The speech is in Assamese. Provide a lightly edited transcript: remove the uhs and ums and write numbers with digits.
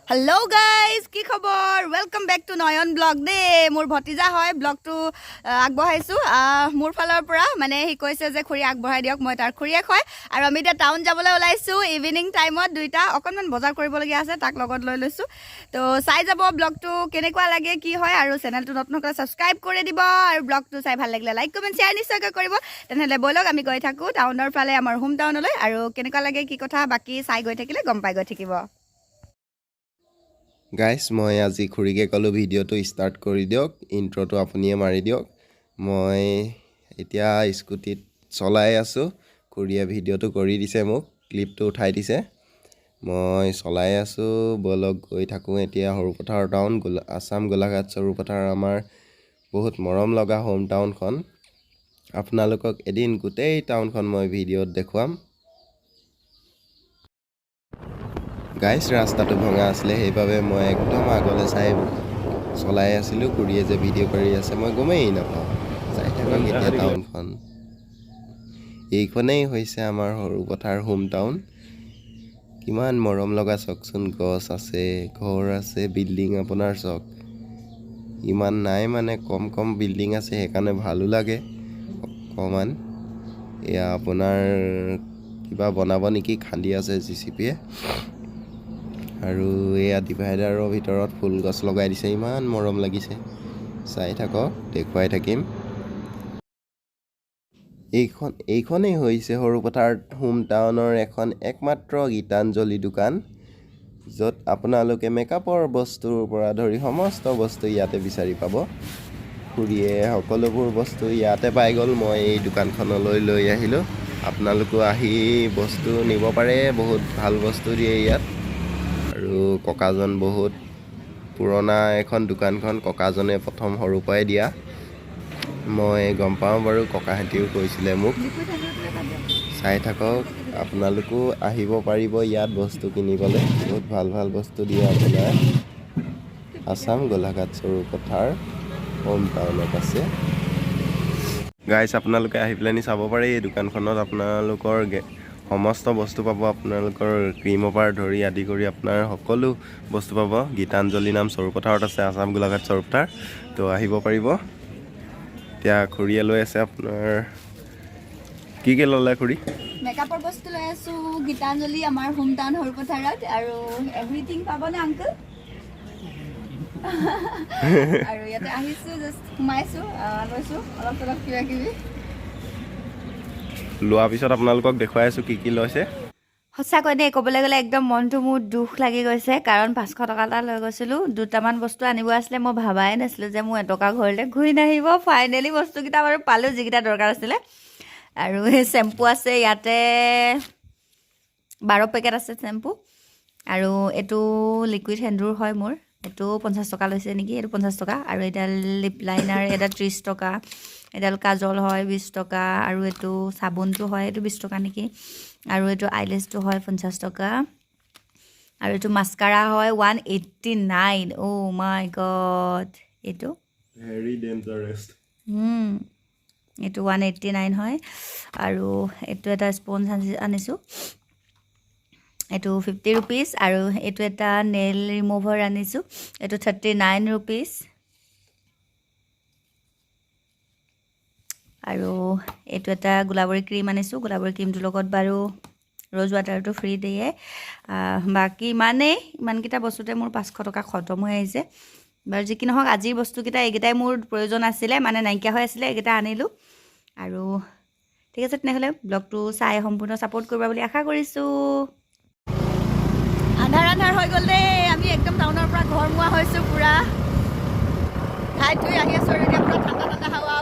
Hello guys, কি খবৰ? Welcome back to Noyon Blog দে মোৰ ভতিজা হয় ব্লগটো আগবঢ়াইছো মোৰ ফালৰ পৰা মানে হি কৈছে যে খুৰী আগবঢ়াই দিয়ক মই তাৰ খুৰীয়েক হয় আৰু আমি এতিয়া টাউন যাবলৈ ওলাইছো ইভিনিং টাইমত দুইটা অকনমান বজাৰ কৰিবলগীয়া আছে তাক লগত লৈ লৈছো তো চাই যাব ব্লগটো কেনেকুৱা লাগে কি হয় আৰু চেনেলটো নতুন কৰি সাবস্ক্ৰাইব কৰি দিব আৰু ব্লগটো চাই ভাল লাগিলে লাইক কমেন্ট শেয়াৰ নিশ্চয়কৈ কৰিব তেনেহলে বলক আমি গৈ থাকো টাউনৰ ফালে আমাৰ হোম টাউনলৈ আৰু কেনেকুৱা লাগে কি কথা বাকি চাই গৈ থাকিলে গম পাই গৈ থাকিব গাইস মই আজি খুৰীকে কলো ভিডিওটো ষ্টাৰ্ট কৰি দিয়ক ইন্ট্ৰোটো আপুনিয়ে মাৰি দিয়ক মই এতিয়া স্কুটিত চলাই আছো খুৰীয়ে ভিডিওটো কৰি দিছে মোক ক্লিপটো উঠাই দিছে মই চলাই আছো বলক গৈ থাকো এতিয়া হৰুপথাৰ টাউন আসাম গোলাঘাট হৰুপথাৰ আমাৰ বহুত মৰম লগা হোম টাউনখন আপোনালোকক এদিন গোটেই টাউনখন মই ভিডিওত দেখুৱাম গাইস ৰাস্তাটো ভঙা আছিলে সেইভাবে মই একদম আগলৈ চাই চলাই আছিলো খুৰীয়ে যে ভিডিও কৰি আছে মই গমেই নাপাওঁ চাই থাকক এতিয়া টাউনখন এইখনেই হৈছে আমাৰ হৰুপথাৰ হোম টাউন কিমান মৰম লগা চকচোন গছ আছে ঘৰ আছে বিল্ডিং আপোনাৰ চক ইমান নাই মানে কম বিল্ডিং আছে সেইকাৰণে ভালো লাগে অকমান এয়া আপোনাৰ কিবা বনাব নেকি খান্দি আছে জিচিপিয়ে আৰু এয়া ডিভাইডাৰৰ ভিতৰত ফুল গছ লগাই দিছে ইমান মৰম লাগিছে চাই থাকক দেখুৱাই থাকিম এইখনেই হৈছে হৰুপথাৰ হোম টাউনৰ এখন একমাত্ৰ গীতাঞ্জলি দোকান য'ত আপোনালোকে মেকআপৰ বস্তুৰ পৰা ধৰি সমস্ত বস্তু ইয়াতে বিচাৰি পাব খুৰীয়ে সকলোবোৰ বস্তু ইয়াতে পাই গ'ল মই এই দোকানখনলৈ লৈ আহিলোঁ আপোনালোকো আহি বস্তু নিব পাৰে বহুত ভাল বস্তু দিয়ে ইয়াত আৰু ককাজন বহুত পুৰণা এখন দোকানখন ককাজনে প্ৰথম সৰু পৰাই দিয়া মই গম পাওঁ বাৰু ককাহেঁতিও কৈছিলে মোক চাই থাকক আপোনালোকো আহিব পাৰিব ইয়াত বস্তু কিনিবলৈ বহুত ভাল বস্তু দিয়ে আপোনাৰ আসাম গোলাঘাট হৰুপথাৰ হোম টাউনত আছে গাইস আপোনালোকে আহি পেলানি চাব পাৰে এই দোকানখনত আপোনালোকৰ সমস্ত বস্তু পাব আপোনালোকৰ ক্ৰীমৰ পৰা ধৰি আদি কৰি আপোনাৰ সকলো বস্তু পাব গীতাঞ্জলি নাম হৰুপথাৰত আছে আসাম গোলাঘাট হৰুপথাৰ তো আহিব পাৰিব এতিয়া খুৰীয়ে লৈ আছে আপোনাৰ কি ল'লে খুৰী মেকআপৰ বস্তু লৈ আছো গীতাঞ্জলি আমাৰ হোম টাউন হৰুপথাৰত আৰু এভৰিথিং পাবনে আংকল আৰু ইয়াতে আহিছো জাস্ট সোমাইছো লৈছো অলপ কিবা কিবি লোৱাৰ পিছত আপোনালোকক দেখুৱাই আছো কি লৈছে সঁচাকৈ দেই ক'বলৈ গ'লে একদম মনটো মোৰ দুখ লাগি গৈছে কাৰণ 500 টকা এটা লৈ গৈছিলোঁ দুটামান বস্তু আনিব আছিলে মই ভাবাই নাছিলোঁ যে মোৰ এটকা ঘৰলৈ ঘূৰি নাহিব ফাইনেলি বস্তুকেইটা বাৰু পালোঁ যিকেইটা দৰকাৰ আছিলে আৰু এই চেম্পু আছে ইয়াতে 12 পেকেট আছে চেম্পু আৰু এইটো লিকুইড সেন্দুৰ হয় মোৰ এইটো 50 টকা লৈছে নেকি এইটো 50 টকা আৰু এডাল লিপ লাইনাৰ এটা 30 টকা এডাল কাজল হয় 20 টকা আৰু এইটো সাবুনটো হয় এইটো 20 টকা নেকি আৰু এইটো আইলেছটো হয় 50 টকা আৰু এইটো মাস্কাৰা হয় 189 ও মাই গড এইটো ভেৰি ডেঞ্জাৰাছ এইটো 189 হয় আৰু এইটো এটা স্পঞ্জ আনিছোঁ এইটো 50 rupees আৰু এইটো এটা নেল ৰিমুভাৰ আনিছোঁ এইটো 39 rupees আৰু এইটো এটা গোলাবৰী ক্ৰীম আনিছোঁ গোলাবৰী ক্ৰীমটোৰ লগত বাৰু ৰ'জ ৱাটাৰটো ফ্ৰী দিয়ে বাকি ইমানকেইটা বস্তুতে মোৰ 500 টকা খতম হৈ আহিছে বাৰু যি কি নহওক আজিৰ বস্তুকেইটা এইকেইটাই মোৰ প্ৰয়োজন আছিলে মানে নাইকিয়া হৈ আছিলে এইকেইটা আনিলোঁ আৰু ঠিক আছে তেনেহ'লে ব্লগটো চাই সম্পূৰ্ণ ছাপোৰ্ট কৰিবা বুলি আশা কৰিছোঁ আন্ধাৰ হৈ গ'ল দেই আমি একদম টাউনৰ পৰা ঘৰ মোৱা হৈছোঁ পুৰা খাই থৈ আহি আছোঁ আৰু এতিয়া পুৰা ঠাণ্ডা হাৱা